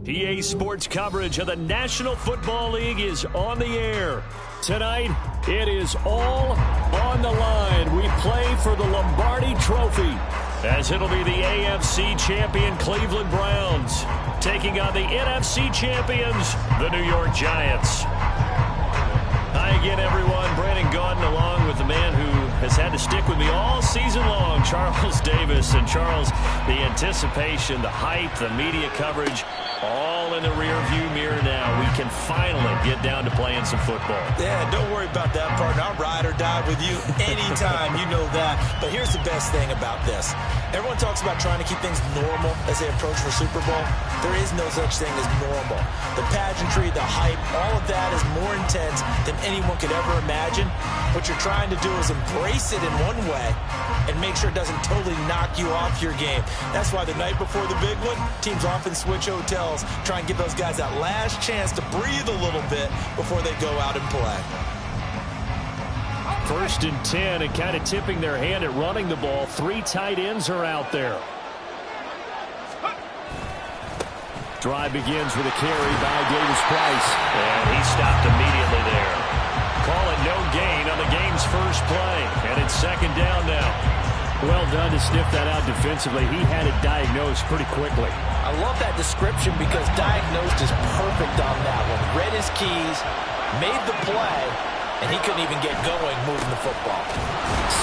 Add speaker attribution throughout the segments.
Speaker 1: PA Sports coverage of the National Football League is on the air. Tonight, it is all on the line. We play for the Lombardi Trophy, as it'll be the AFC champion Cleveland Browns taking on the NFC champions, the New York Giants. Hi again, everyone. Brandon Gaudin along with the man who has had to stick with me all season long, Charles Davis. And Charles, the anticipation, the hype, the media coverage, all in the rearview mirror now. We can finally get down to playing some football.
Speaker 2: Yeah, don't worry about that, partner. I'll ride or die with you anytime. You know that. But here's the best thing about this. Everyone talks about trying to keep things normal as they approach for Super Bowl. There is no such thing as normal. The pageantry, the hype, all of that is more intense than anyone could ever imagine. What you're trying to do is embrace it in one way and make sure it doesn't totally knock you off your game. That's why the night before the big one, teams often switch hotels, try and give those guys that last chance to breathe a little bit before they go out and play.
Speaker 1: 1st and 10, and kind of tipping their hand at running the ball. 3 tight ends are out there. Drive begins with a carry by Davis Price. And he stopped immediately there. Call it no gain on the game's first play. And it's 2nd down now. Well done to sniff that out defensively. He had it diagnosed pretty quickly.
Speaker 2: I love that description because diagnosed is perfect on that one. Read his keys, made the play, and he couldn't even get going moving the football.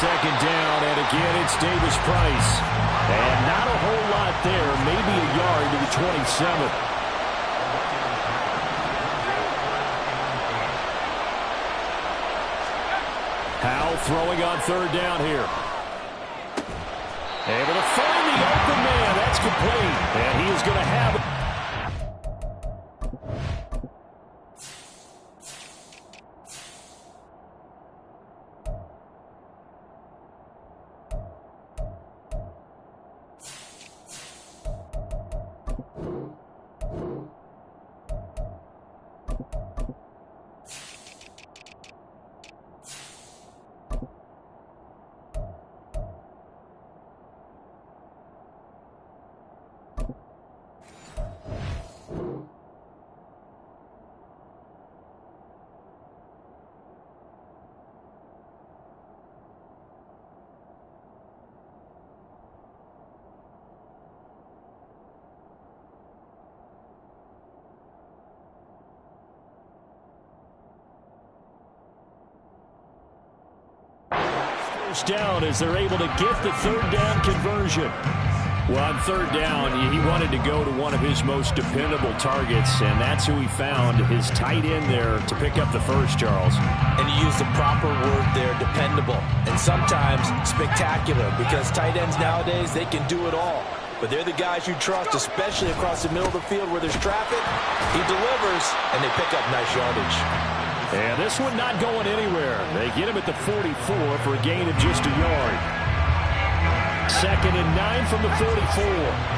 Speaker 1: 2nd down, and again it's Davis Price. And not a whole lot there, maybe a yard to the 27. Howell throwing on 3rd down here. Able to find the open man. That's complete. And he is going to have it. Down as they're able to get the 3rd down conversion. Well, on 3rd down, he wanted to go to one of his most dependable targets, and that's who he found, his tight end there to pick up the first, Charles.
Speaker 2: And you use the proper word there, dependable, and sometimes spectacular, because tight ends nowadays, they can do it all. But they're the guys you trust, especially across the middle of the field where there's traffic. He delivers, and they pick up nice yardage.
Speaker 1: And this one not going anywhere. They get him at the 44 for a gain of just a yard. 2nd and 9 from the 44.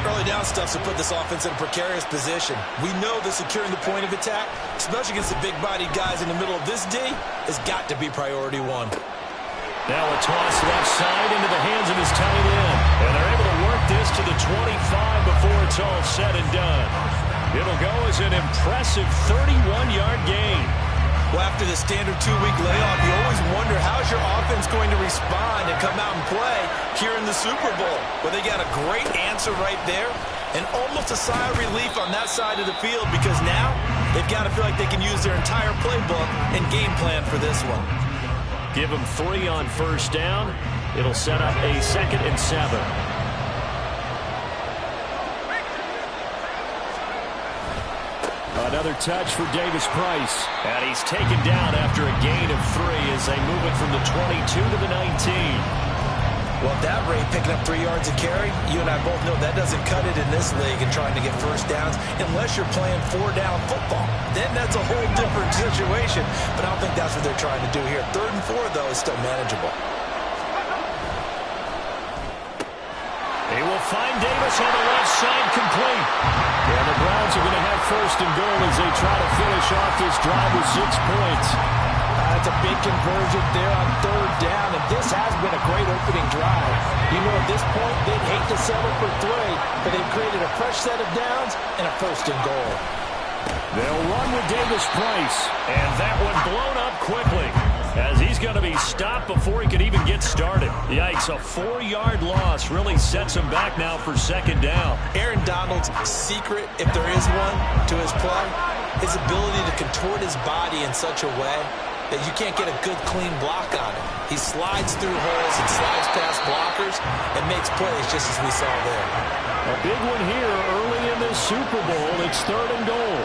Speaker 2: Early down stuff to put this offense in a precarious position. We know that securing the point of attack, especially against the big-bodied guys in the middle of this D, has got to be priority 1.
Speaker 1: Now a toss left side into the hands of his tight end. And they're able to work this to the 25 before it's all said and done. It'll go as an impressive 31-yard gain.
Speaker 2: Well, after the standard 2-week layoff, you always wonder how's your offense going to respond and come out and play here in the Super Bowl. Well, they got a great answer right there and almost a sigh of relief on that side of the field because now they've got to feel like they can use their entire playbook and game plan for this one.
Speaker 1: Give them 3 on 1st down. It'll set up a 2nd and 7. Another touch for Davis Price. And he's taken down after a gain of 3 as they move it from the 22 to the 19.
Speaker 2: Well, at that rate, picking up 3 yards a carry, you and I both know that doesn't cut it in this league and trying to get 1st downs unless you're playing 4-down football. Then that's a whole different situation. But I don't think that's what they're trying to do here. 3rd and 4, though, is still manageable.
Speaker 1: They will find Davis on the left side complete. And the Browns are going to have 1st and goal as they try to finish off this drive with 6 points.
Speaker 2: That's a big conversion there on 3rd down, and this has been a great opening drive. You know At this point, they'd hate to settle for 3, but they've created a fresh set of downs and a 1st and goal.
Speaker 1: They'll run with Davis Price, and that one blown up quickly as he's going to be stopped before he can even get started. Yikes, a 4-yard loss really sets him back now for 2nd down.
Speaker 2: Aaron Donald's secret, if there is one, to his play, his ability to contort his body in such a way that you can't get a good, clean block on it. He slides through holes and slides past blockers and makes plays just as we saw there.
Speaker 1: A big one here early in this Super Bowl. It's 3rd and goal.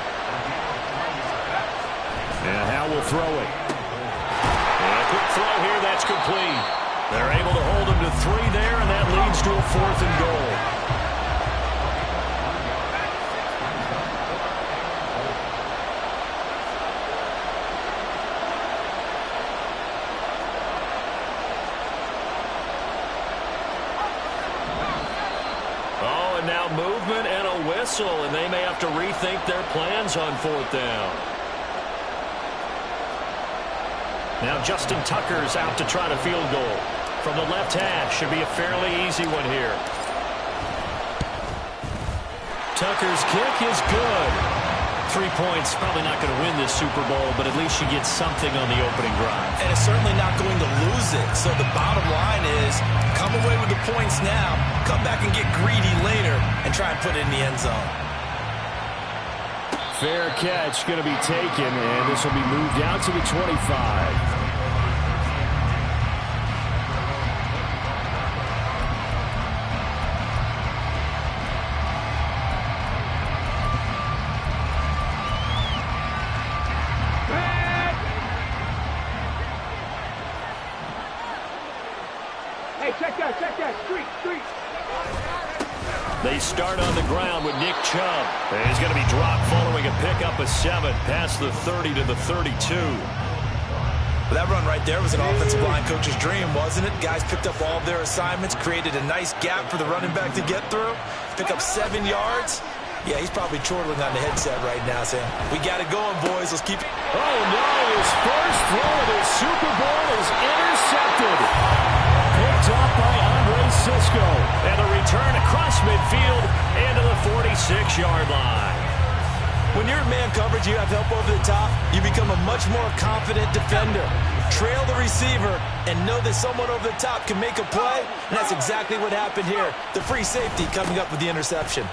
Speaker 1: And Howe will throw it. And a quick throw here, that's complete. They're able to hold him to 3 there, and that leads to a 4th and goal. Oh, and now movement and a whistle, and they may have to rethink their plans on 4th down. Now Justin Tucker's out to try to field goal. From the left hash, should be a fairly easy one here. Tucker's kick is good. 3 points, probably not going to win this Super Bowl, but at least you get something on the opening drive.
Speaker 2: And it's certainly not going to lose it. So the bottom line is, come away with the points now, come back and get greedy later, and try and put it in the end zone.
Speaker 1: Fair catch going to be taken, and this will be moved out to the 25.
Speaker 3: Hey, check that, street.
Speaker 1: They start on the ground with Nick Chubb. And he's going to be dropped following a pickup of 7 past the 30 to the 32.
Speaker 2: That run right there was an offensive line coach's dream, wasn't it? Guys picked up all of their assignments, created a nice gap for the running back to get through, pick up 7 yards. Yeah, he's probably chortling on the headset right now saying, we got it going, boys. Let's keep it.
Speaker 1: Oh, no. His first throw of the Super Bowl is intercepted. Picked up by Andre Sisco. And a return across midfield into the 46-yard line.
Speaker 2: When you're in man coverage, you have help over the top, you become a much more confident defender. Trail the receiver and know that someone over the top can make a play, and that's exactly what happened here. The free safety coming up with the interception.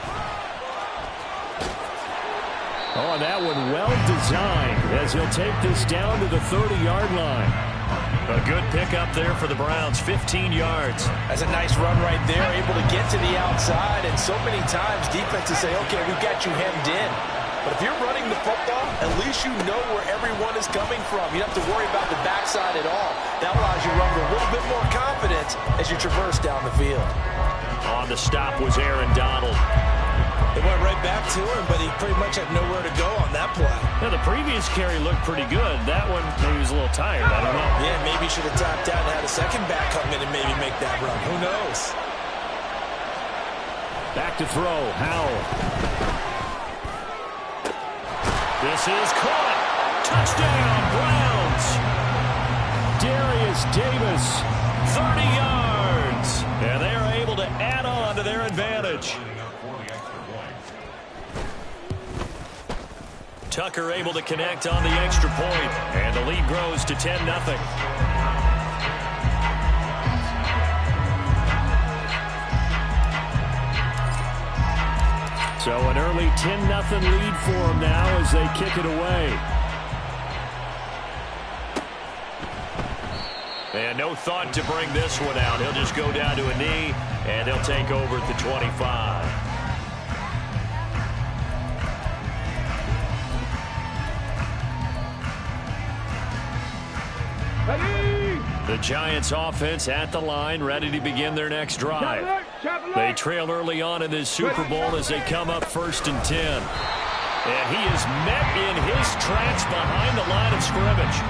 Speaker 1: Oh, that one well designed as he'll take this down to the 30-yard line. A good pickup there for the Browns, 15 yards.
Speaker 2: That's a nice run right there, able to get to the outside, and so many times defenses say, okay, we've got you hemmed in. But if you're running the football, at least you know where everyone is coming from. You don't have to worry about the backside at all. That allows you to run with a little bit more confidence as you traverse down the field.
Speaker 1: On the stop was Aaron Donald.
Speaker 2: It went right back to him, but he pretty much had nowhere to go on that play.
Speaker 1: Now, the previous carry looked pretty good. That one, maybe he was a little tired. I don't know.
Speaker 2: Yeah, maybe he should have tapped out and had a second back come in and maybe make that run. Who knows?
Speaker 1: Back to throw. Howell. This is caught. Touchdown, Browns. Darius Davis, 30 yards. And they are able to add on to their advantage. Tucker able to connect on the extra point, and the lead grows to 10-0. So an early 10-0 lead for them now as they kick it away. And no thought to bring this one out. He'll just go down to a knee, and they'll take over at the 25. The Giants offense at the line, ready to begin their next drive. They trail early on in this Super Bowl as they come up 1st and 10. And he is met in his tracks behind the line of scrimmage.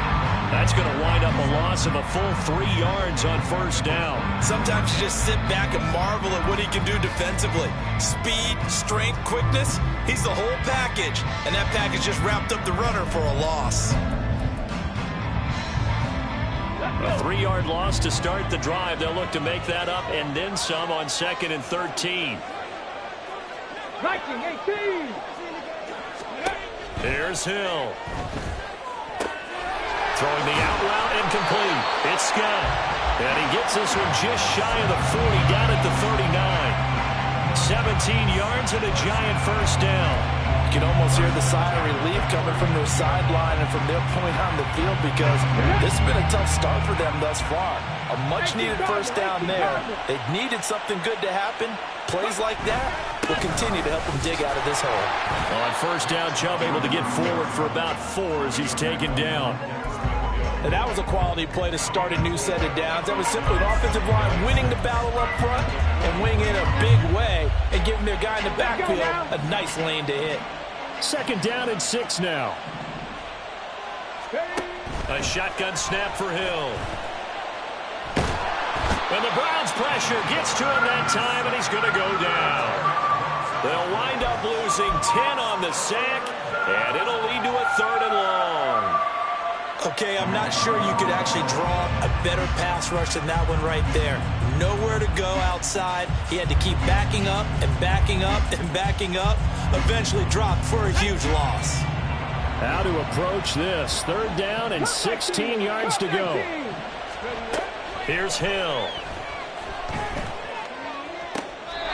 Speaker 1: That's going to wind up a loss of a full 3 yards on 1st down.
Speaker 2: Sometimes you just sit back and marvel at what he can do defensively. Speed, strength, quickness, he's the whole package. And that package just wrapped up the runner for a loss.
Speaker 1: A 3-yard loss to start the drive. They'll look to make that up and then some on 2nd and 13.
Speaker 3: 19-18.
Speaker 1: Here's Hill. Throwing the out route incomplete. It's Scott. And he gets this one just shy of the 40, down at the 39. 17 yards and a giant first down.
Speaker 2: You can almost hear the sigh of relief coming from their sideline and from their point on the field, because this has been a tough start for them thus far. A much-needed first down there. They needed something good to happen. Plays like that will continue to help them dig out of this hole.
Speaker 1: On first down, Chubb able to get forward for about 4 as he's taken down.
Speaker 2: And that was a quality play to start a new set of downs. That was simply an offensive line winning the battle up front and winning in a big way and giving their guy in the backfield a nice lane to hit.
Speaker 1: 2nd down and 6 now. A shotgun snap for Hill. And the Browns pressure gets to him that time, and he's going to go down. They'll wind up losing 10 on the sack, and it'll lead to a 3rd and long.
Speaker 2: Okay, I'm not sure you could actually draw a better pass rush than that one right there. Nowhere to go outside. He had to keep backing up and backing up and backing up. Eventually dropped for a huge loss.
Speaker 1: How to approach this. 3rd down and 16 yards to go. Here's Hill.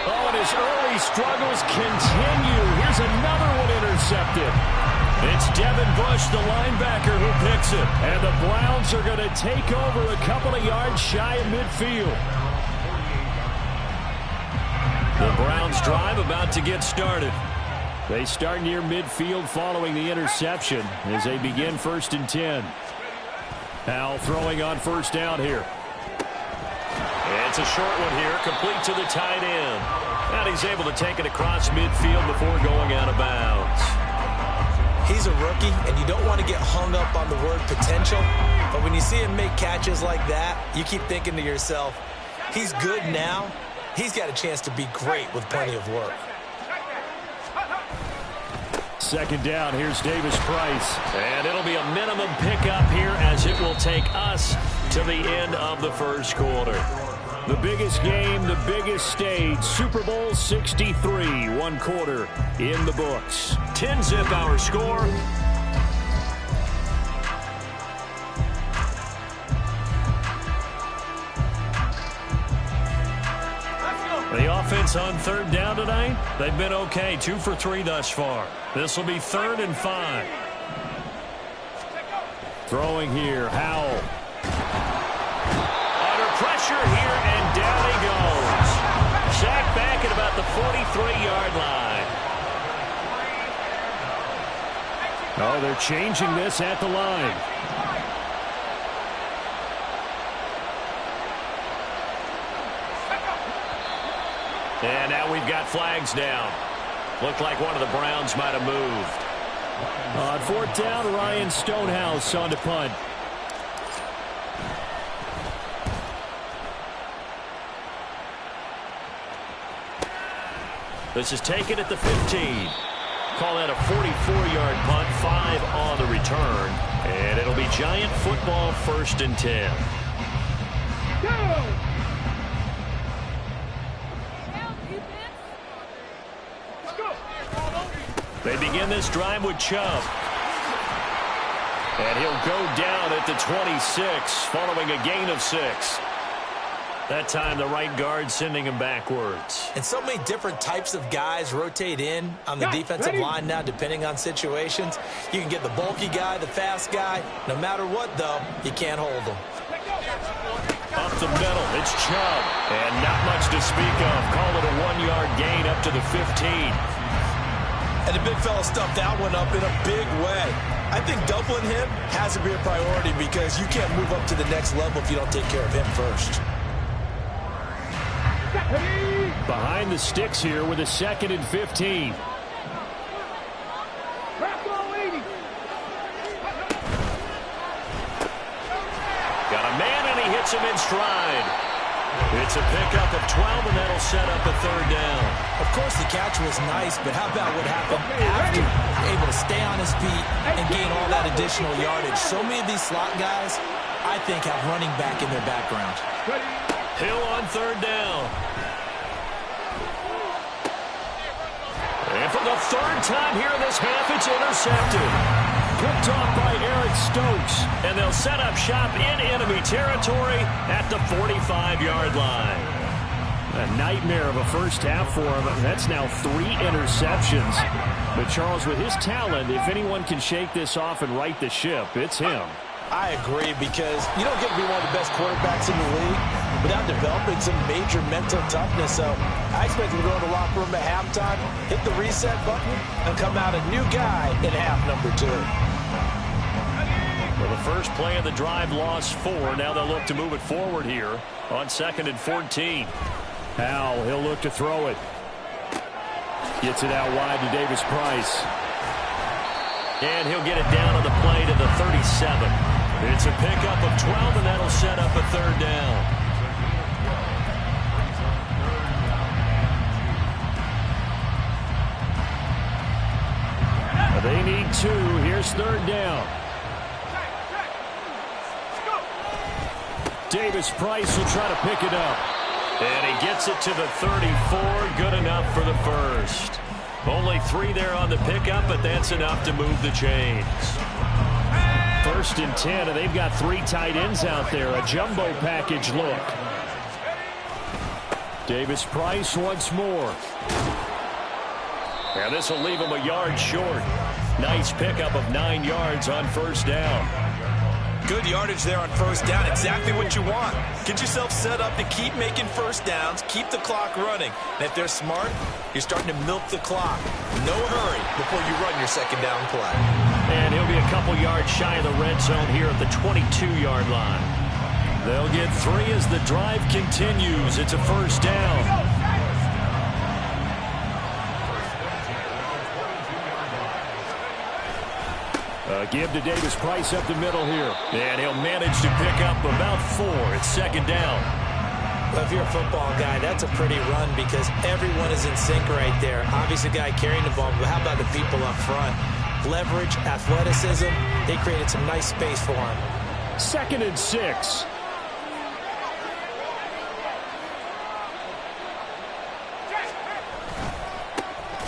Speaker 1: Oh, and his early struggles continue. Here's another one intercepted. It's Devin Bush, the linebacker, who picks it. And the Browns are going to take over a couple of yards shy of midfield. The Browns drive about to get started. They start near midfield following the interception as they begin 1st and 10. Howell throwing on first down here. It's a short one here, complete to the tight end. And he's able to take it across midfield before going out of bounds.
Speaker 2: He's a rookie, and you don't want to get hung up on the word potential. But when you see him make catches like that, you keep thinking to yourself, he's good now. He's got a chance to be great with plenty of work.
Speaker 1: 2nd down, here's Davis Price. And it'll be a minimum pickup here as it will take us to the end of the 1st quarter. The biggest game, the biggest stage, Super Bowl 63, 1 quarter in the books. 10-zip our score. The offense on 3rd down tonight, they've been okay, 2 for 3 thus far. This will be 3rd and 5. Throwing here, Howell. Under pressure here, and down he goes. Sacked back at about the 43-yard line. Oh, they're changing this at the line. And now we've got flags down. Looked like one of the Browns might have moved. On 4th down, Ryan Stonehouse on to punt. This is taken at the 15. Call that a 44-yard punt, 5 on the return. And it'll be Giant football 1st and 10.
Speaker 3: Go!
Speaker 1: They begin this drive with Chubb. And he'll go down at the 26, following a gain of 6. That time the right guard sending him backwards.
Speaker 2: And so many different types of guys rotate in on the defensive line now, depending on situations. You can get the bulky guy, the fast guy. No matter what, though, you can't hold them.
Speaker 1: Up the middle, it's Chubb. And not much to speak of. Call it a 1-yard gain up to the 15.
Speaker 2: And the big fella stuffed that one up in a big way. I think doubling him has to be a priority, because you can't move up to the next level if you don't take care of him first.
Speaker 1: Behind the sticks here with a 2nd and 15. Got a man, and he hits him in stride. It's a pickup of 12, and that'll set up a 3rd down.
Speaker 2: Of course, the catch was nice, but how about what happened after? Able to stay on his feet and gain all that additional yardage. So many of these slot guys I think, have running back in their background.
Speaker 1: Hill on third down. And for the third time here in this half, it's intercepted. Picked off by Eric Stokes. And they'll set up shop in enemy territory at the 45-yard line. A nightmare of a first half for him. That's now 3 interceptions. But Charles, with his talent, if anyone can shake this off and right the ship, it's him.
Speaker 2: I agree, because you don't get to be one of the best quarterbacks in the league without developing some major mental toughness. So I expect him to go in the locker room at halftime, hit the reset button, and come out a new guy in half number 2.
Speaker 1: Well, the first play of the drive lost 4. Now they'll look to move it forward here on 2nd and 14. Howell, he'll look to throw it. Gets it out wide to Davis Price. And he'll get it down on the play to the 37. It's a pickup of 12, and that'll set up a third down. They need 2. Here's third down. Davis Price will try to pick it up. And he gets it to the 34. Good enough for the first. Only 3 there on the pickup, but that's enough to move the chains. 1st and 10, and they've got 3 tight ends out there. A jumbo package look. Davis Price once more. And this will leave him a yard short. Nice pickup of 9 yards on first down.
Speaker 2: Good yardage there on first down. Exactly what you want. Get yourself set up to keep making first downs, keep the clock running. And if they're smart, you're starting to milk the clock. No hurry before you run your second down play.
Speaker 1: And he'll be a couple yards shy of the red zone here at the 22-yard line. They'll get 3 as the drive continues. It's a first down. Give to Davis Price up the middle here. And he'll manage to pick up about 4. It's second down.
Speaker 2: Well, if you're a football guy, that's a pretty run because everyone is in sync right there. Obviously, the guy carrying the ball, but how about the people up front? Leverage, athleticism, they created some nice space for him.
Speaker 1: 2nd and 6.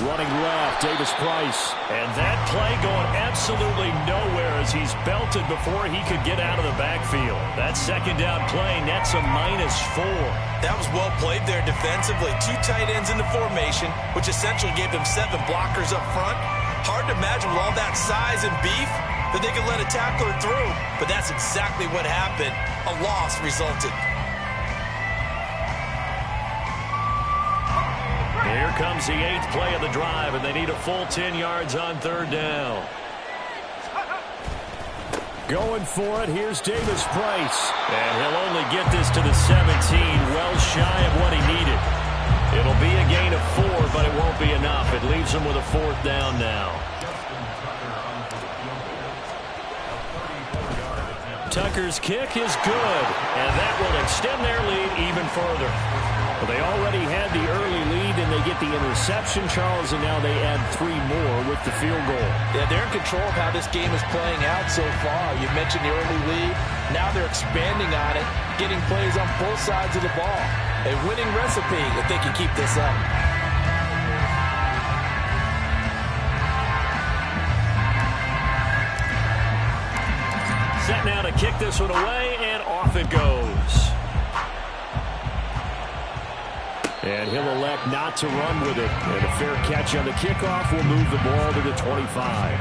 Speaker 1: Running left, Davis Price. And that play going absolutely nowhere as he's belted before he could get out of the backfield. That second down play nets a -4.
Speaker 2: That was well played there defensively. 2 tight ends in the formation, which essentially gave them 7 blockers up front. Hard to imagine with all that size and beef that they could let a tackler through. But that's exactly what happened. A loss resulted.
Speaker 1: Here comes the 8th play of the drive, and they need a full 10 yards on third down. Going for it, here's Davis Price. And he'll only get this to the 17, well shy of what he needed. It'll be a gain of 4, but it won't be enough. It leaves him with a 4th down now. Tucker's kick is good, and that will extend their lead even further. Well, they already had the early lead, and they get the interception, Charles, and now they add 3 more with the field goal.
Speaker 2: Yeah, they're in control of how this game is playing out so far. You mentioned the early lead. Now they're expanding on it, getting plays on both sides of the ball. A winning recipe if they can keep this up.
Speaker 1: Set now to kick this one away, and off it goes. And he'll elect not to run with it. And a fair catch on the kickoff will move the ball to the 25.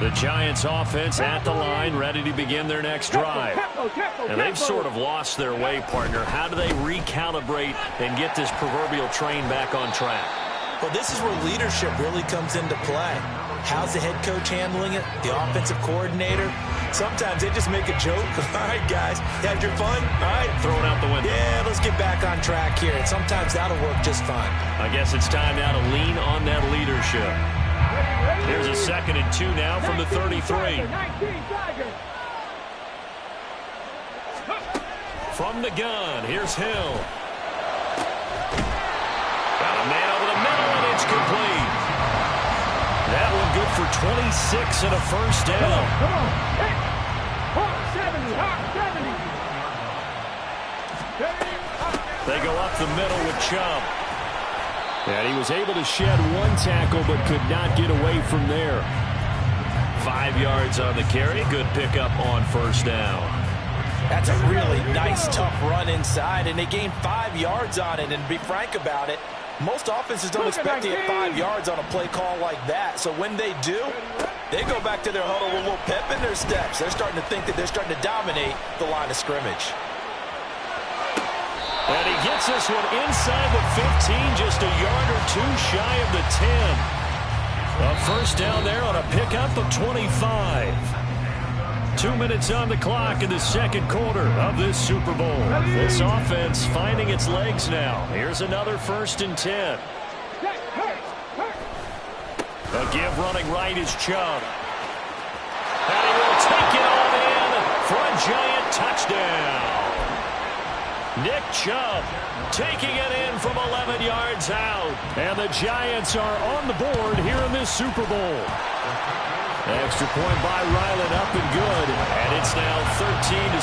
Speaker 1: The Giants offense at the line, ready to begin their next drive. And they've sort of lost their way, partner. How do they recalibrate and get this proverbial train back on track?
Speaker 2: Well, this is where leadership really comes into play. How's the head coach handling it? The offensive coordinator? Sometimes they just make a joke. All right, guys, you had your fun? All right.
Speaker 1: Throw it out the window.
Speaker 2: Yeah, let's get back on track here. And sometimes that'll work just fine.
Speaker 1: I guess it's time now to lean on that leadership. Here's a 2nd and 2 now from the 33. From the gun, here's Hill. Got a man over the middle, and it's complete. That one good for 26 and a first down.
Speaker 3: Come on. Hey. Hot 70. Hot 70.
Speaker 1: They go up the middle with Chubb. And he was able to shed one tackle but could not get away from there. 5 yards on the carry. Good pickup on first down.
Speaker 2: That's a really nice, tough run inside, and they gained 5 yards on it. And to be frank about it, most offenses don't expect to get 5 yards on a play call like that. So when they do, they go back to their huddle with a little pep in their steps. They're starting to think that they're starting to dominate the line of scrimmage.
Speaker 1: And he gets this one inside the 15, just a yard or two shy of the 10. A first down there on a pickup of 25. 2 minutes on the clock in the second quarter of this Super Bowl. This offense finding its legs now. Here's another 1st and 10. A give running right is Chubb. And he will take it all in for a giant touchdown. Nick Chubb taking it in from 11 yards out. And the Giants are on the board here in this Super Bowl. Extra point by Ryland, up and good. And it's now 13-7.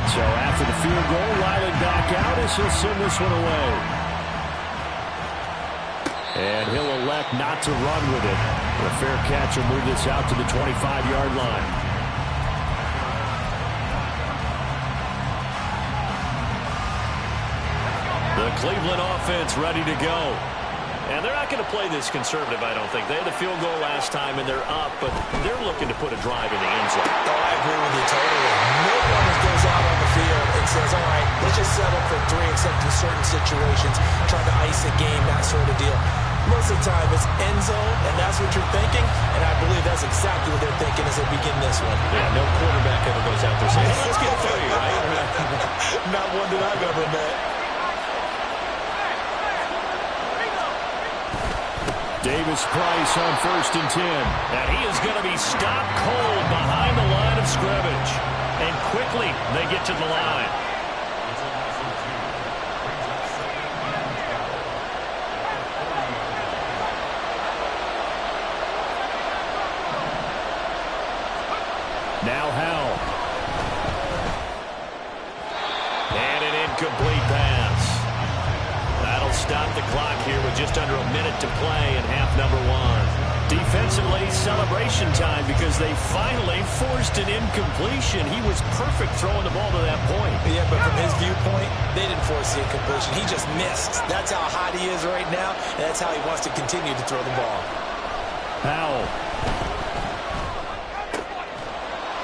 Speaker 1: So after the field goal, Ryland back out as he'll send this one away. And he'll elect not to run with it. A fair catch will move this out to the 25-yard line. The Cleveland offense ready to go. And they're not going to play this conservative, I don't think. They had the field goal last time, and they're up, but they're looking to put a drive in the end zone.
Speaker 2: Oh, I agree with you totally. No one goes out on the field and says, all right, let's just settle for 3, except in certain situations, trying to ice a game, that sort of deal. Most of the time, it's end zone, and that's what you're thinking, and I believe that's exactly what they're thinking as they begin this one.
Speaker 1: Yeah, no quarterback ever goes out there saying, hey, let's get 3, right?
Speaker 2: Not one that I've ever met.
Speaker 1: Davis Price on 1st and 10. And he is going to be stopped cold behind the line of scrimmage. And quickly they get to the line. Now Howell. And an incomplete pass. That'll stop the clock here with just under a minute to play in half number 1. Defensively, celebration time because they finally forced an incompletion. He was perfect throwing the ball to that point.
Speaker 2: Yeah, but from his viewpoint, they didn't force the incompletion. He just missed. That's how hot he is right now, and that's how he wants to continue to throw the ball.
Speaker 1: Howell.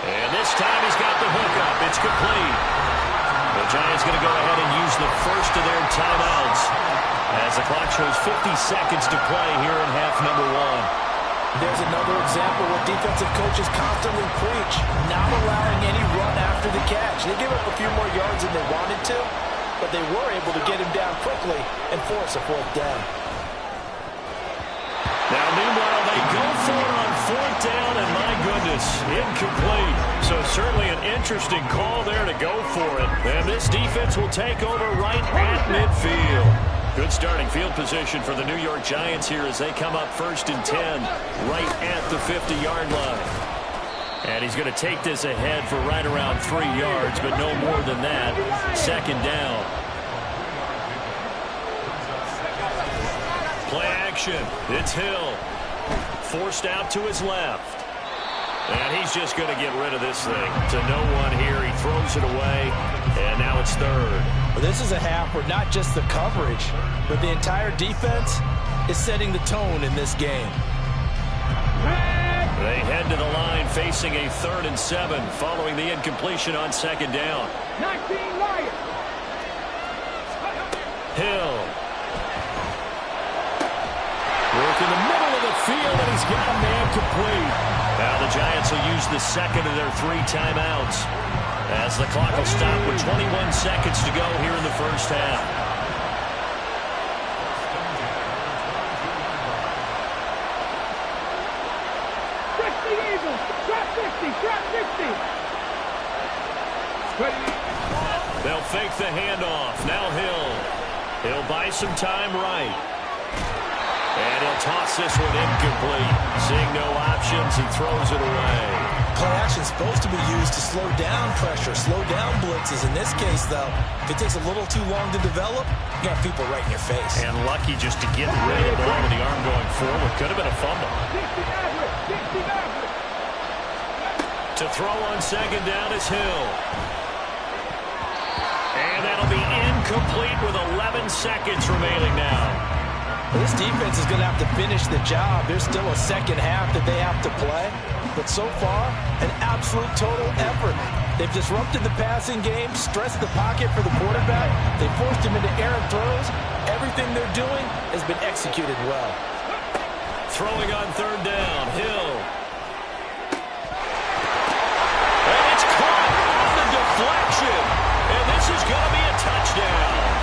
Speaker 1: And this time he's got the hook up. It's complete. The Giants going to go ahead and use the first of their timeouts as the clock shows 50 seconds to play here in half number 1.
Speaker 2: There's another example where defensive coaches constantly preach, not allowing any run after the catch. They give up a few more yards than they wanted to, but they were able to get him down quickly and force a 4th down.
Speaker 1: Now, meanwhile, they go for it on 4th down, and my goodness, incomplete. So certainly an interesting call there to go for it. And this defense will take over right at midfield. Good starting field position for the New York Giants here as they come up 1st and 10 right at the 50-yard line. And he's going to take this ahead for right around 3 yards, but no more than that. 2nd down. Play action. It's Hill. Forced out to his left. And he's just going to get rid of this thing. To no one here. He throws it away. And now it's 3rd.
Speaker 2: Well, this is a half where not just the coverage, but the entire defense is setting the tone in this game.
Speaker 1: They head to the line facing a 3rd and 7 following the incompletion on 2nd down.
Speaker 3: 19 Lions.
Speaker 1: Hill. Work in the middle of the field, and he's got a man complete. Now the Giants will use the 2nd of their 3 timeouts As the clock will stop with 21 seconds to go here in the first half. They'll fake the handoff. Now He'll buy some time right. And he'll toss this one incomplete. Seeing no options, he throws it away.
Speaker 2: Play action is supposed to be used to slow down pressure, slow down blitzes. In this case, though, if it takes a little too long to develop, you got people right in your face.
Speaker 1: And lucky just to get rid of the ball with the arm going forward. Could have been a fumble. To throw on second down is Hill. And that'll be incomplete with 11 seconds remaining now.
Speaker 2: This defense is going to have to finish the job. There's still a second half that they have to play. But so far, an absolute total effort. They've disrupted the passing game, stressed the pocket for the quarterback. They forced him into errant throws. Everything they're doing has been executed well.
Speaker 1: Throwing on third down, Hill. And it's caught on the deflection. And this is going to be a touchdown.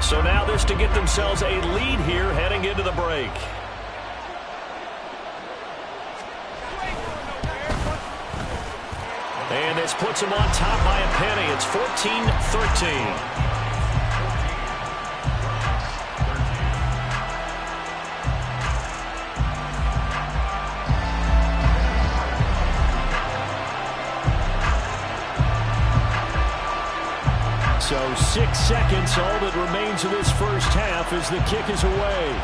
Speaker 1: So now this to get themselves a lead here heading into the break. And this puts them on top by a penny. It's 14-13. So 6 seconds, all that remains of this first half as the kick is away.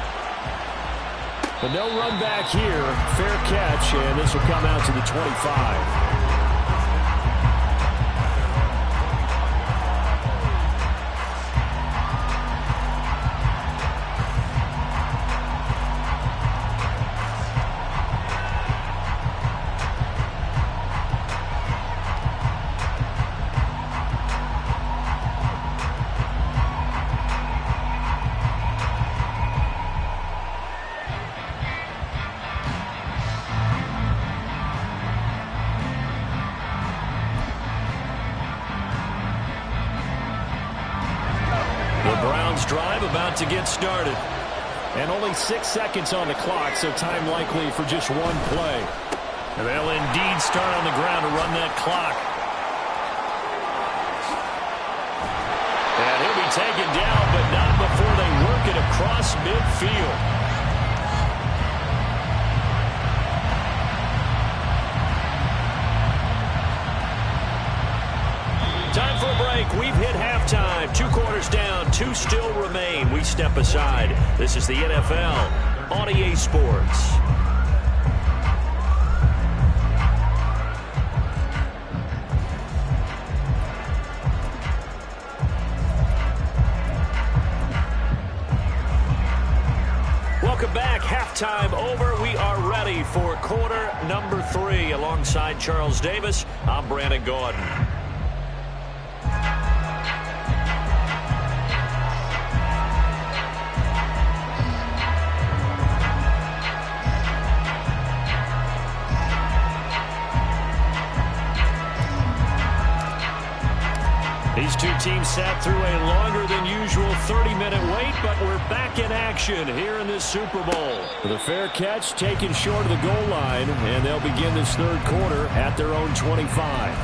Speaker 1: But no run back here. Fair catch, and this will come out to the 25. Drive about to get started. And only 6 seconds on the clock, so time likely for just one play. And they'll indeed start on the ground to run that clock. And he'll be taken down, but not before they work it across midfield. Time for a break. We've hit halftime. 2 quarters down, 2 still remain. We step aside. This is the NFL on EA Sports. Welcome back. Halftime over. We are ready for quarter number 3. Alongside Charles Davis, I'm Brandon Gordon. These two teams sat through a longer than usual 30-minute wait, but we're back in action here in this Super Bowl. The fair catch taken short of the goal line, and they'll begin this third quarter at their own 25.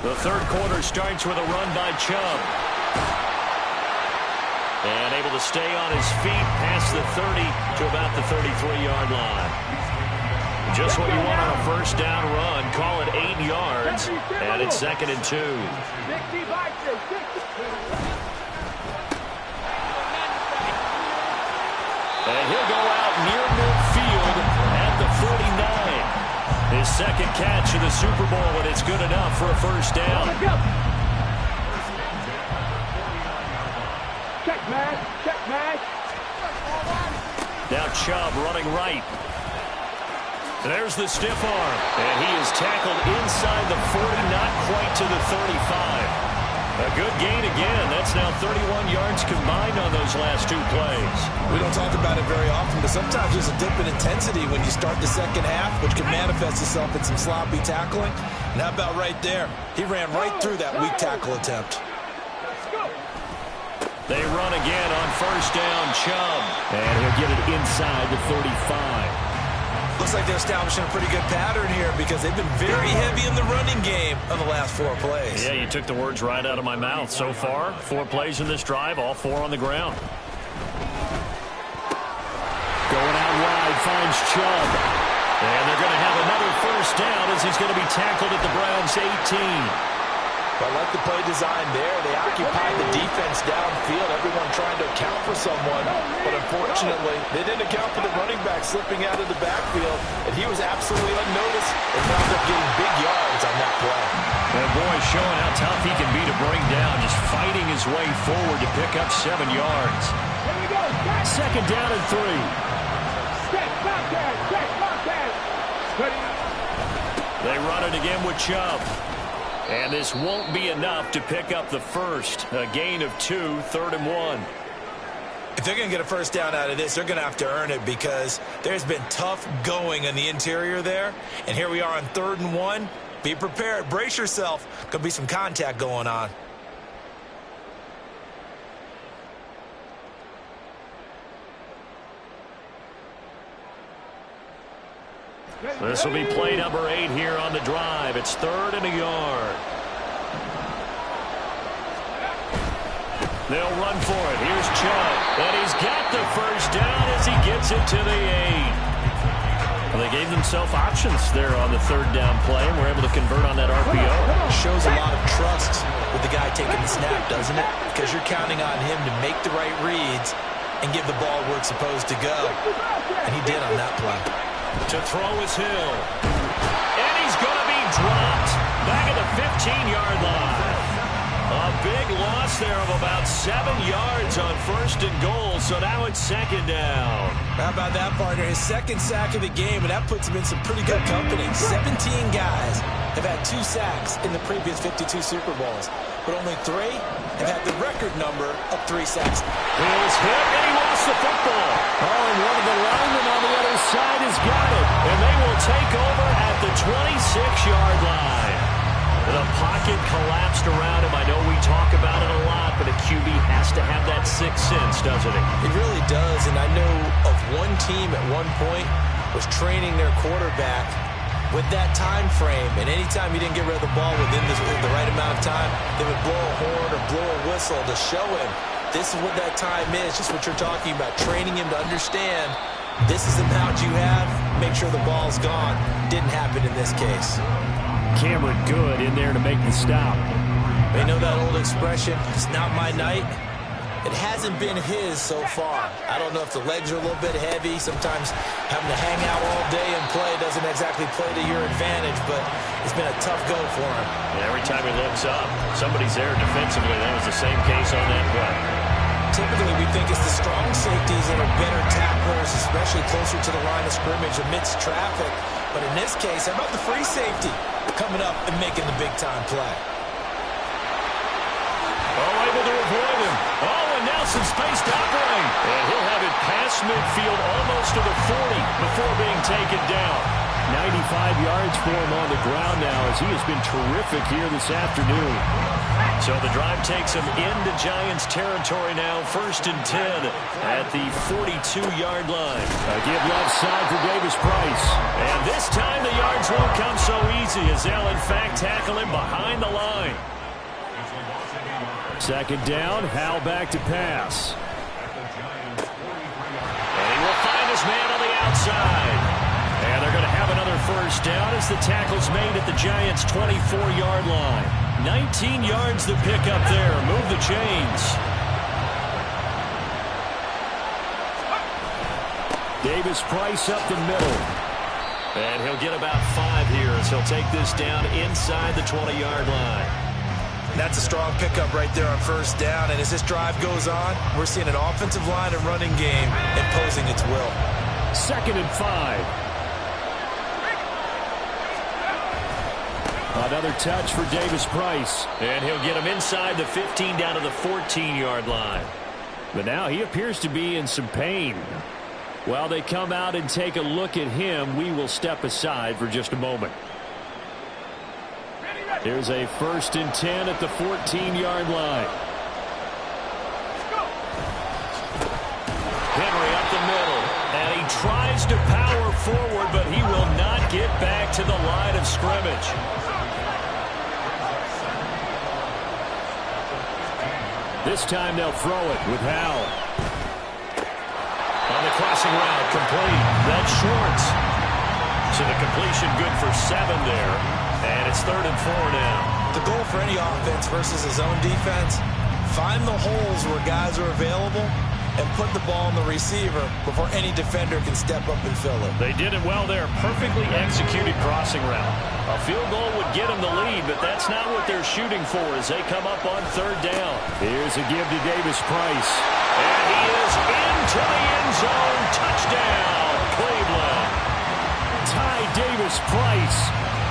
Speaker 1: The third quarter starts with a run by Chubb. And able to stay on his feet past the 30 to about the 33-yard line. Just what you want on a first down run. Call it 8 yards. And it's 2nd and 2. And he'll go out near midfield at the 49. His second catch of the Super Bowl, and it's good enough for a first down.
Speaker 3: Check, man. Check, man.
Speaker 1: Now Chubb running right. There's the stiff arm, and he is tackled inside the 40, not quite to the 35. A good gain again. That's now 31 yards combined on those last two plays.
Speaker 2: We don't talk about it very often, but sometimes there's a dip in intensity when you start the second half, which can manifest itself in some sloppy tackling. And how about right there? He ran right through that weak tackle attempt.
Speaker 1: They run again on first down, Chubb. And he'll get it inside the 35.
Speaker 2: Looks like they're establishing a pretty good pattern here because they've been very heavy in the running game on the last 4 plays.
Speaker 1: Yeah, you took the words right out of my mouth. So far, 4 plays in this drive, all 4 on the ground. Going out wide, finds Chubb. And they're going to have another first down as he's going to be tackled at the Browns' 18.
Speaker 2: I like the play design there. They occupied the defense downfield, everyone trying to account for someone. But unfortunately, they didn't account for the running back slipping out of the backfield, and he was absolutely unnoticed and wound up getting big yards on that play.
Speaker 1: And boy, showing how tough he can be to bring down, just fighting his way forward to pick up 7 yards.
Speaker 3: Here we go.
Speaker 1: Second down and 3.
Speaker 3: Step, Bobcat. Step, Bobcat. Ready.
Speaker 1: They run it again with Chubb. And this won't be enough to pick up the first. A gain of 2, 3rd and 1.
Speaker 2: If they're going to get a first down out of this, they're going to have to earn it because there's been tough going in the interior there. And here we are on 3rd and 1. Be prepared. Brace yourself. Could be some contact going on.
Speaker 1: This will be play number 8 here on the drive. It's 3rd and a yard. They'll run for it. Here's Chubb. And he's got the first down as he gets it to the 8. Well, they gave themselves options there on the 3rd down play and were able to convert on that RPO.
Speaker 2: Shows a lot of trust with the guy taking the snap, doesn't it? Because you're counting on him to make the right reads and give the ball where it's supposed to go. And he did on that play.
Speaker 1: To throw is Hill. And he's going to be dropped back at the 15-yard line. A big loss there of about 7 yards on 1st and goal, so now it's 2nd down.
Speaker 2: How about that, partner? His 2nd sack of the game, and that puts him in some pretty good company. 17 guys have had 2 sacks in the previous 52 Super Bowls, but only 3 have had the record number of 3 sacks.
Speaker 1: Here's hit, and he lost the football. Oh, and one of the linemen on the other side has got it, and they will take over at the 26-yard line. The pocket collapsed around him. I know we talk about it a lot, but a QB has to have that 6th sense, doesn't it?
Speaker 2: It really does, and I know of one team at one point was training their quarterback with that time frame, and anytime he didn't get rid of the ball within the right amount of time, they would blow a horn or blow a whistle to show him this is what that time is, just what you're talking about, training him to understand this is the amount you have, make sure the ball's gone. Didn't happen in this case.
Speaker 1: Cameron Good in there to make the stop.
Speaker 2: They know that old expression, it's not my night. It hasn't been his so far. I don't know if the legs are a little bit heavy. Sometimes having to hang out all day and play doesn't exactly play to your advantage, but it's been a tough go for him.
Speaker 1: Yeah, every time he looks up, somebody's there defensively. That was the same case on that play.
Speaker 2: Typically, we think it's the strong safeties that are better tacklers, especially closer to the line of scrimmage amidst traffic. But in this case, how about the free safety coming up and making the big-time play?
Speaker 1: Oh, able to avoid him. Oh, and now some space to operate. And he'll have it past midfield almost to the 40 before being taken down. 95 yards for him on the ground now as he has been terrific here this afternoon. So the drive takes him into Giants territory now, 1st and 10 at the 42-yard line. A give left side for Davis Price. And this time the yards won't come so easy as they'll in fact tackle him behind the line. 2nd down, Howell back to pass. And he will find his man on the outside. And they're going to have another first down as the tackle's made at the Giants' 24-yard line. 19 yards to pick up there. Move the chains. Davis Price up the middle. And he'll get about 5 here as he'll take this down inside the 20-yard line.
Speaker 2: That's a strong pickup right there on first down. And as this drive goes on, we're seeing an offensive line and running game imposing its will.
Speaker 1: 2nd and 5. Another touch for Davis Price. And he'll get him inside the 15 down to the 14-yard line. But now he appears to be in some pain. While they come out and take a look at him, we will step aside for just a moment. Here's a 1st and 10 at the 14-yard line. Henry up the middle. And he tries to power forward, but he will not get back to the line of scrimmage. This time they'll throw it with Howell. On the crossing route, complete. That's Schwartz. So the completion good for 7 there. And it's 3rd and 4 now.
Speaker 2: The goal for any offense versus his own defense, find the holes where guys are available and put the ball on the receiver before any defender can step up and fill it.
Speaker 1: They did it well there. Perfectly executed crossing route. A field goal would get them the lead, but that's not what they're shooting for as they come up on 3rd down. Here's a give to Davis Price. And he is into the end zone. Touchdown, Cleveland. Ty Davis Price.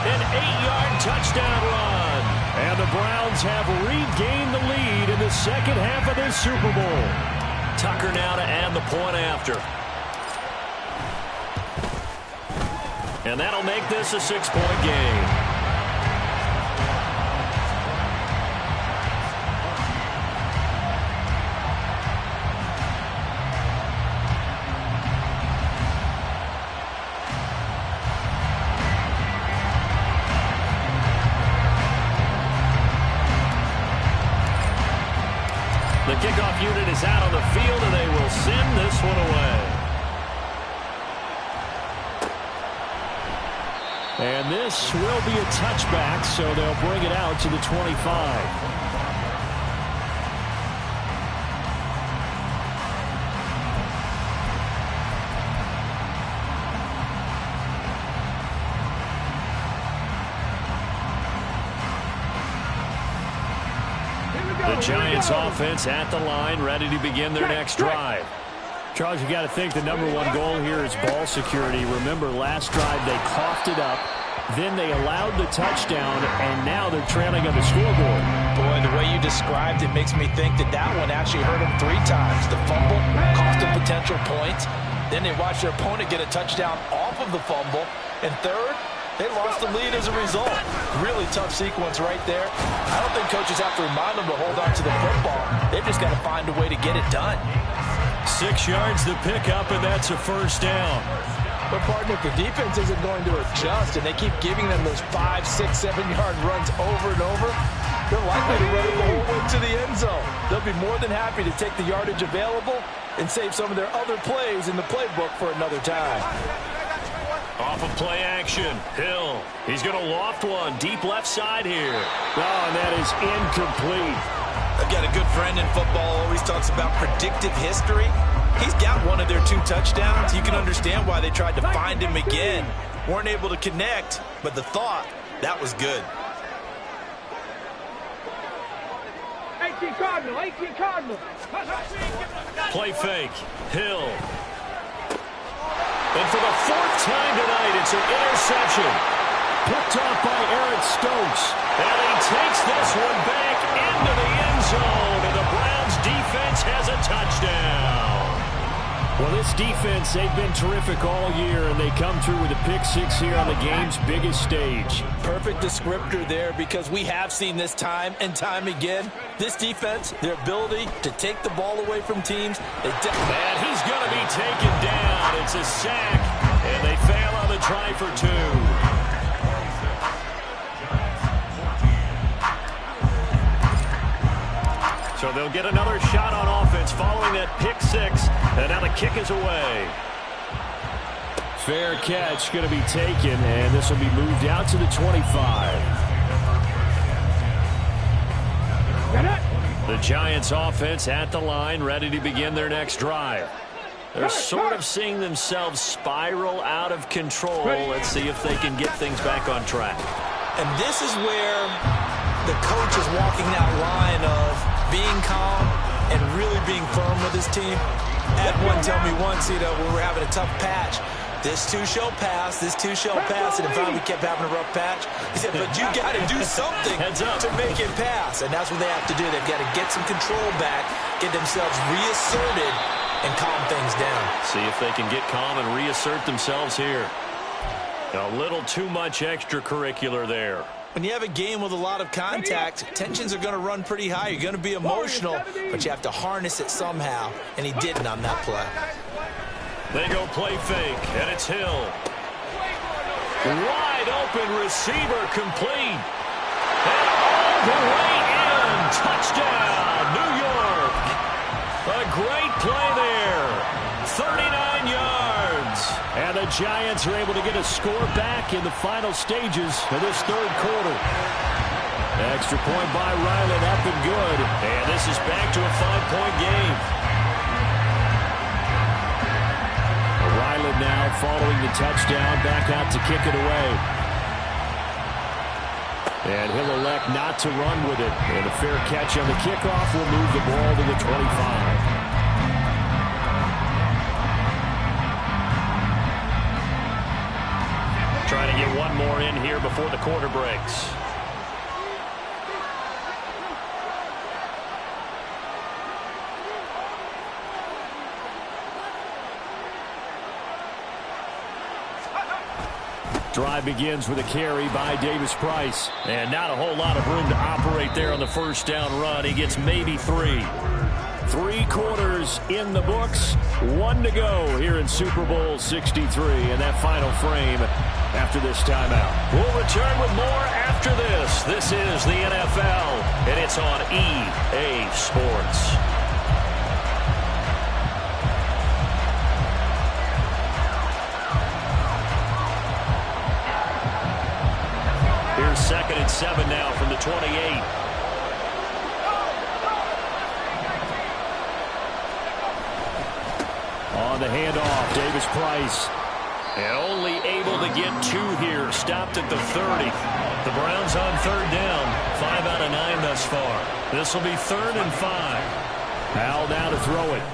Speaker 1: An 8-yard touchdown run. And the Browns have regained the lead in the second half of this Super Bowl. Tucker now to add the point after. And that'll make this a 6-point game. The kickoff unit is out on the field, and they will send this one away. And this will be a touchback, so they'll bring it out to the 25. The Giants offense at the line, ready to begin their next drive. Charles, you got to think the #1 goal here is ball security. Remember, last drive they coughed it up, then they allowed the touchdown, and now they're trailing on the scoreboard.
Speaker 2: Boy, the way you described it makes me think that that one actually hurt them 3 times. The fumble cost them potential points. Then they watched their opponent get a touchdown off of the fumble. And third, they lost the lead as a result. Really tough sequence right there. I don't think coaches have to remind them to hold on to the football. They've just got to find a way to get it done.
Speaker 1: 6 yards to pick up, and that's a 1st down.
Speaker 2: But, partner, if the defense isn't going to adjust and they keep giving them those 5, 6, 7-yard runs over and over, they're likely to run it the whole way to the end zone. They'll be more than happy to take the yardage available and save some of their other plays in the playbook for another time.
Speaker 1: Off of play action, Hill. He's going to loft one deep left side here. Oh, and that is incomplete.
Speaker 2: I've got a good friend in football, always talks about predictive history. He's got one of their 2 touchdowns. You can understand why they tried to find him again. Weren't able to connect, but the thought, that was good.
Speaker 3: 18 Cardinal, 18 Cardinal.
Speaker 1: Play fake, Hill. And for the 4th time tonight, it's an interception. Picked off by Eric Stokes. And he takes this one back into the end zone. And the Browns defense has a touchdown. Well, this defense, they've been terrific all year, and they come through with a pick 6 here on the game's biggest stage.
Speaker 2: Perfect descriptor there, because we have seen this time and time again. This defense, their ability to take the ball away from teams.
Speaker 1: And he's going to be taken down. It's a sack, and they fail on the try for 2. So they'll get another shot on offense following that pick 6. And now the kick is away. Fair catch going to be taken, and this will be moved out to the 25. The Giants offense at the line, ready to begin their next drive. They're sort of seeing themselves spiral out of control. Let's see if they can get things back on track.
Speaker 2: And this is where the coach is walking that line of being calm and really being firm with his team. Had one tell me once, when we were having a tough patch, this too shall pass, this too shall pass, and in fact we kept having a rough patch. He said, but you got to do something to make it pass, and that's what they have to do. They've got to get some control back, get themselves reasserted, and calm things down.
Speaker 1: See if they can get calm and reassert themselves here. A little too much extracurricular there.
Speaker 2: When you have a game with a lot of contact, tensions are going to run pretty high. You're going to be emotional, but you have to harness it somehow, and he didn't on that play.
Speaker 1: They go play fake, and it's Hill. Wide open receiver complete. And all the way in. Touchdown, New York. A great play there. 39 yards. And the Giants are able to get a score back in the final stages of this third quarter. Extra point by Ryland up and good. And this is back to a 5-point game. Ryland now following the touchdown, back out to kick it away. And he'll elect not to run with it. And a fair catch on the kickoff will move the ball to the 25. Trying to get one more in here before the quarter breaks. Drive begins with a carry by Davis Price. And not a whole lot of room to operate there on the first down run. He gets maybe 3. 3 quarters in the books. 1 to go here in Super Bowl 63. And that final frame after this timeout. We'll return with more after this. This is the NFL, and it's on EA Sports. Here's 2nd and 7 now from the 28. On the handoff, Davis Price. And only able to get 2 here. Stopped at the 30. The Browns on 3rd down. 5 out of 9 thus far. This will be 3rd and 5. Howell now to throw it.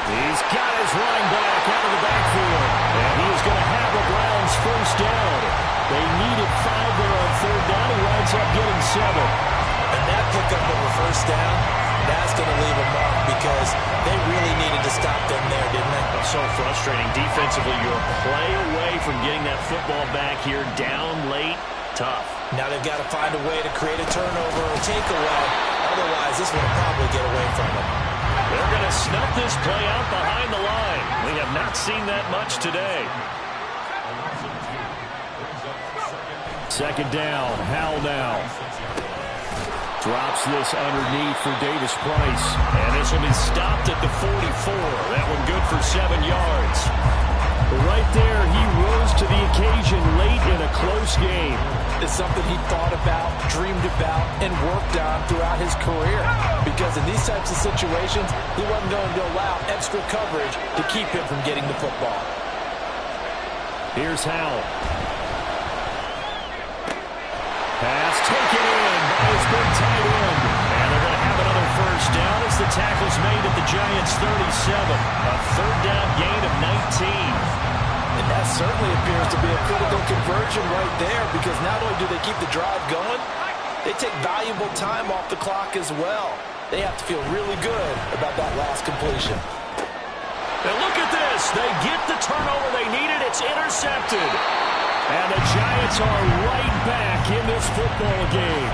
Speaker 1: He's got his running back out of the backfield. And he is going to have the Browns first down. They needed 5 there on 3rd down. He winds up getting 7.
Speaker 2: And that pickup of a first down, that's going to leave a mark because they really needed to stop them there, didn't they?
Speaker 1: So frustrating. Defensively, you're a play away from getting that football back here. Down late, tough.
Speaker 2: Now they've got to find a way to create a turnover or takeaway. Otherwise, this will probably get away from them.
Speaker 1: They're going to snuff this play out behind the line. We have not seen that much today. 2nd down, Howell now. Drops this underneath for Davis Price. And this will be stopped at the 44. That one good for 7 yards. Right there, he rose to the occasion late in a close game.
Speaker 2: It's something he thought about, dreamed about, and worked on throughout his career. Because in these types of situations, he wasn't going to allow extra coverage to keep him from getting the football.
Speaker 1: Here's Howell. Pass taken in by his big tight end. And they're going to have another first down as the tackle's made at the Giants' 37. A 3rd down gain of 19.
Speaker 2: And that certainly appears to be a critical conversion right there because not only do they keep the drive going, they take valuable time off the clock as well. They have to feel really good about that last completion.
Speaker 1: And look at this. They get the turnover they needed. It's intercepted. And the Giants are right back in this football game.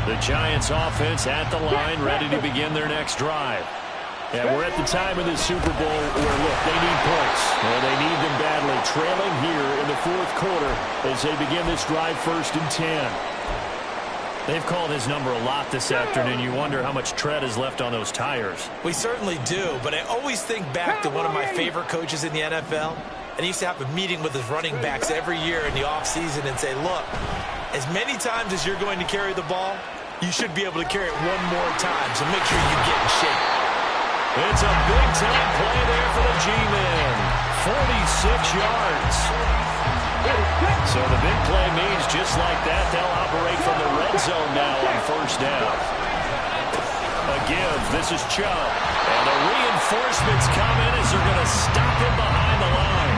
Speaker 1: The Giants offense at the line, ready to begin their next drive. And we're at the time of this Super Bowl where, look, they need points. And they need them badly. Trailing here in the 4th quarter as they begin this drive 1st and 10. They've called his number a lot this afternoon. You wonder how much tread is left on those tires.
Speaker 2: We certainly do, but I always think back to one of my favorite coaches in the NFL, and he used to have a meeting with his running backs every year in the offseason and say, look, as many times as you're going to carry the ball, you should be able to carry it one more time, so make sure you get in shape.
Speaker 1: It's a big-time play there for the G-Men. 46 yards. So the big play means just like that, they'll operate from the red zone now on first down. A give. This is Chubb. And the reinforcements come in as they're going to stop him behind the line.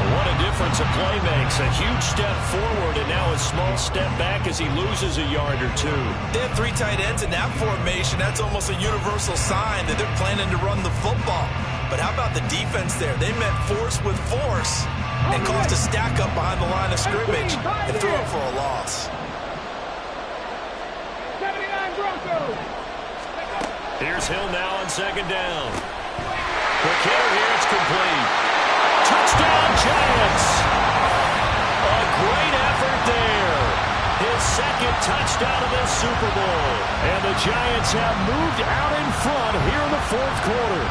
Speaker 1: What a difference a play makes. A huge step forward and now a small step back as he loses a yard or two.
Speaker 2: They have 3 tight ends in that formation. That's almost a universal sign that they're planning to run the football. But how about the defense there? They met force with force and caused a stack up behind the line of scrimmage and threw up for a loss.
Speaker 3: 79 Broncos.
Speaker 1: Here's Hill now on second down. Quick hitter here, it's complete. Touchdown, Giants! A great effort there. His second touchdown of this Super Bowl. And the Giants have moved out in front here in the fourth quarter.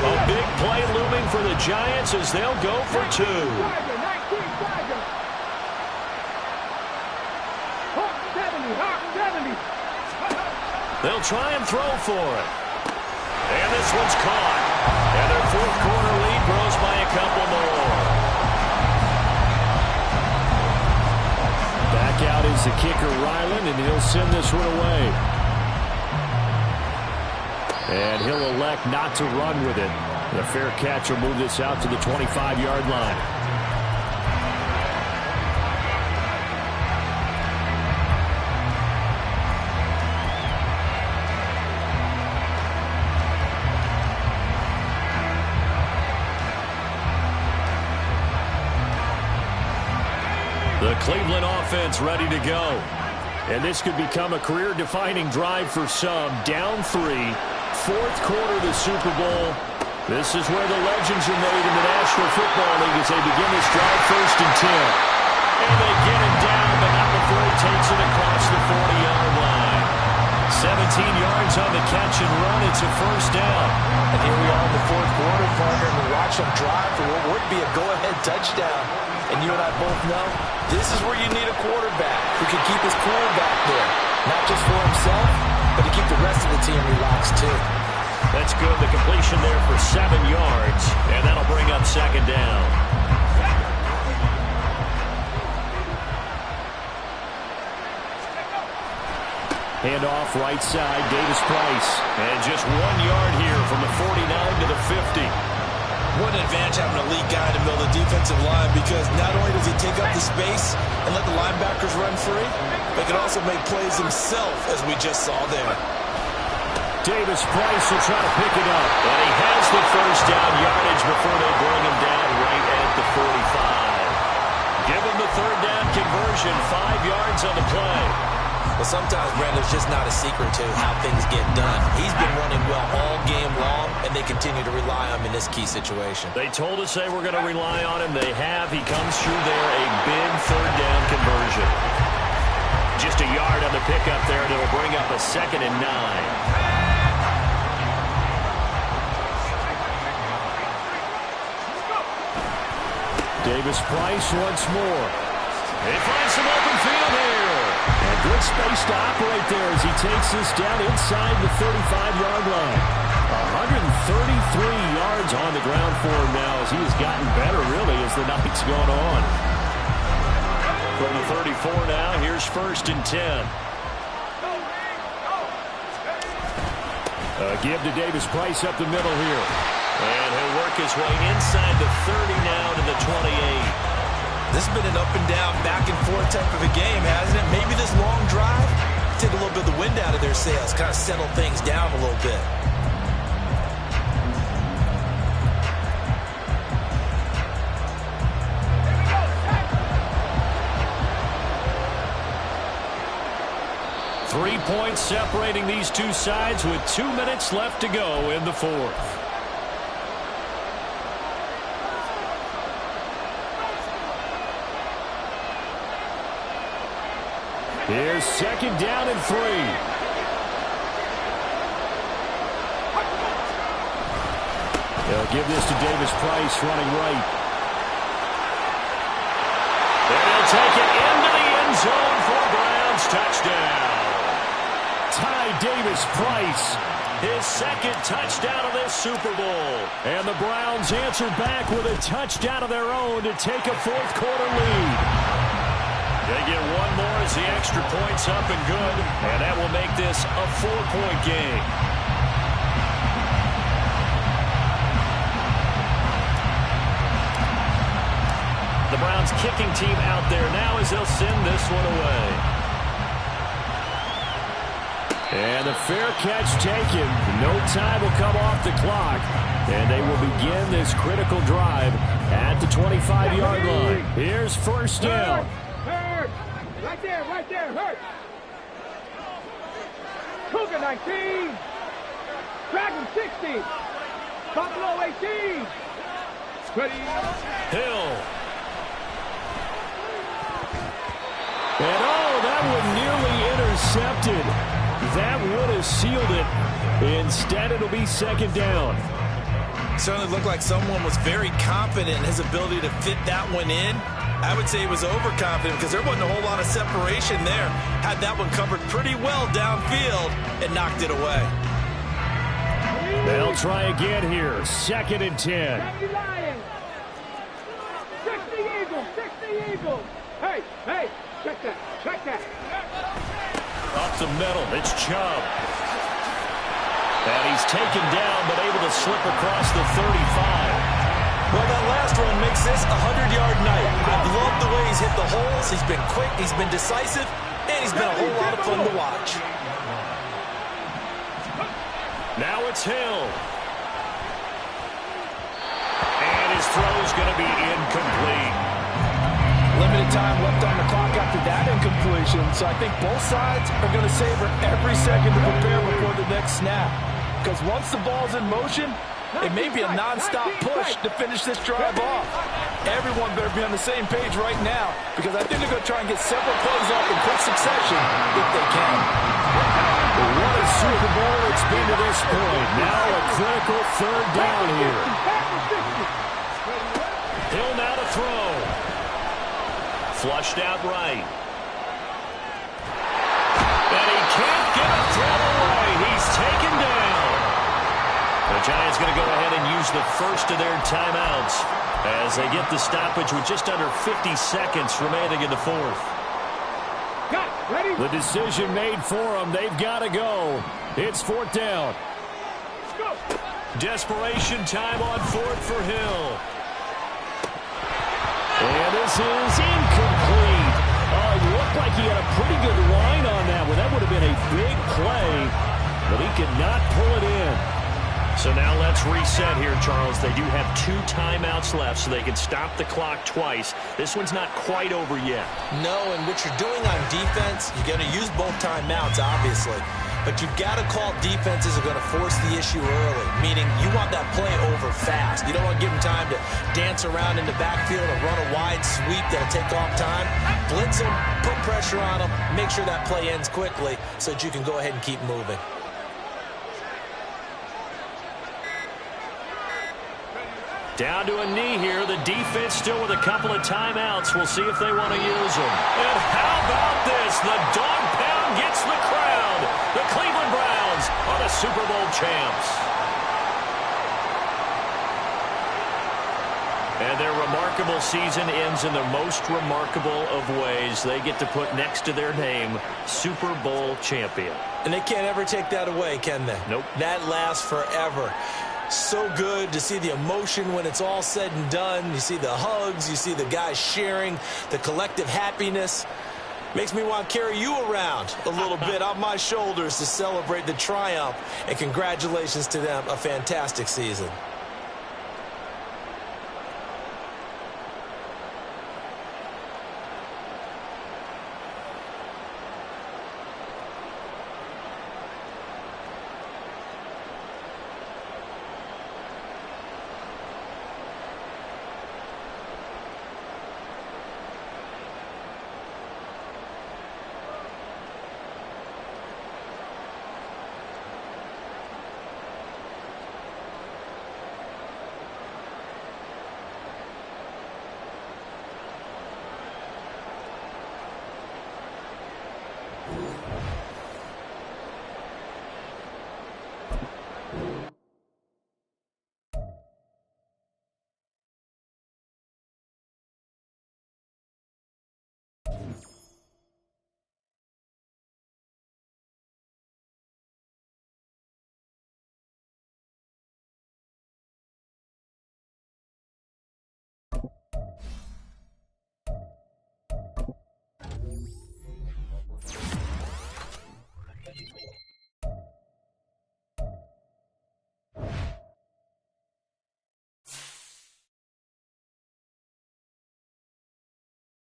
Speaker 1: A big play looming for the Giants as they'll go for 2. They'll try and throw for it. And this one's caught. And their fourth quarter lead grows by a couple more. Back out is the kicker, Ryland, and he'll send this one away. And he'll elect not to run with it. The fair catch will move this out to the 25-yard line. The Cleveland offense ready to go. And this could become a career-defining drive for some. Down 3. Fourth quarter of the Super Bowl. This is where the legends are made in the National Football League as they begin this drive 1st and 10. And they get it down, but not before he takes it across the 40-yard line. 17 yards on the catch and run. It's a first down.
Speaker 2: And here we are in the fourth quarter, partner, and we watch them drive for what would be a go-ahead touchdown. And you and I both know this is where you need a quarterback who can keep his cool back there. Not just for himself, but to keep the rest of the team relaxed too.
Speaker 1: That's good. The completion there for 7 yards. And that'll bring up second down. Handoff right side, Davis Price. And just 1 yard here from the 49 to the 50.
Speaker 2: What an advantage having a lead guy in the middle of the defensive line, because not only does he take up the space and let the linebackers run free, but can also make plays himself, as we just saw there.
Speaker 1: Davis Price will try to pick it up. And he has the first down yardage before they bring him down right at the 45. Give him the third down conversion, 5 yards on the play.
Speaker 2: Well, sometimes, Brandon, there's just not a secret to how things get done. He's been running well all game long, and they continue to rely on him in this key situation.
Speaker 1: They told us they were going to rely on him. They have. He comes through there, a big third down conversion. Just a yard on the pickup there, and it'll bring up a 2nd and 9. Davis Price once more. He finds some open field here. And good space to operate there as he takes this down inside the 35-yard line. 133 yards on the ground for him now as he has gotten better, really, as the night's gone on. From the 34 now, here's 1st and 10. Give to Davis Price up the middle here. And he'll work his way inside the 30 now to the 28.
Speaker 2: This has been an up and down, back and forth type of a game, hasn't it? Maybe this long drive, take a little bit of the wind out of their sails, kind of settle things down a little bit.
Speaker 1: Three points separating these two sides with 2 minutes left to go in the fourth. Here's 2nd down and 3. They'll give this to Davis Price running right. And he'll take it into the end zone for a Browns touchdown. Ty Davis Price, his 2nd touchdown of this Super Bowl. And the Browns answer back with a touchdown of their own to take a 4th quarter lead. They get one more as the extra point's up and good. And that will make this a 4-point game. The Browns kicking team out there now as they'll send this one away. And the fair catch taken. No time will come off the clock. And they will begin this critical drive at the 25-yard line. Here's 1st down.
Speaker 3: Hurt. Right there, hurt. Cougar 19. Dragon 60. Buffalo 18. Ready.
Speaker 1: Hill. And that one nearly intercepted. That would have sealed it. Instead, it'll be 2nd down.
Speaker 2: Certainly looked like someone was very confident in his ability to fit that one in. I would say he was overconfident because there wasn't a whole lot of separation there. Had that one covered pretty well downfield and knocked it away.
Speaker 1: They'll try again here. 2nd and 10.
Speaker 3: 60 Eagles. Hey, check that.
Speaker 1: Up the middle, it's Chubb. And he's taken down, but able to slip across the 35.
Speaker 2: Well, that last one makes this a 100-yard night. I've loved the way he's hit the holes. He's been quick, he's been decisive, and he's been a whole lot of fun to watch.
Speaker 1: Now it's Hill. And his throw's going to be incomplete.
Speaker 4: Limited time left on the clock after that incompletion, so I think both sides are going to savor every second to prepare before the next snap. Because once the ball's in motion, it may be a non-stop push to finish this drive off. Everyone better be on the same page right now, because I think they're going to try and get several plays off in quick succession if they can.
Speaker 1: What a Super Bowl it's been to this point. Now a critical 3rd down here. Hill now to throw. Flushed out right. And he can't get a throw away. He's taken down. The Giants going to go ahead and use the first of their timeouts as they get the stoppage with just under 50 seconds remaining in the 4th. The decision made for them. They've got to go. It's 4th down. Desperation time on 4th for Hill. And this is incomplete. It looked like he had a pretty good line on that one. That would have been a big play, but he could not pull it in. So now let's reset here, Charles. They do have 2 timeouts left, so they can stop the clock twice. This one's not quite over yet.
Speaker 2: No, and what you're doing on defense, you're going to use both timeouts, obviously. But you've got to call defenses are going to force the issue early, meaning you want that play over fast. You don't want to give them time to dance around in the backfield or run a wide sweep that'll take off time. Blitz them, put pressure on them, make sure that play ends quickly so that you can go ahead and keep moving.
Speaker 1: Down to a knee here. The defense still with a couple of timeouts. We'll see if they want to use them. And how about this? The dog pound gets the crowd. The Cleveland Browns are the Super Bowl champs. And their remarkable season ends in the most remarkable of ways. They get to put next to their name, Super Bowl champion.
Speaker 2: And they can't ever take that away, can they?
Speaker 1: Nope.
Speaker 2: That lasts forever. So good to see the emotion when it's all said and done. You see the hugs, you see the guys sharing, the collective happiness. Makes me want to carry you around a little bit on my shoulders to celebrate the triumph. And congratulations to them, a fantastic season.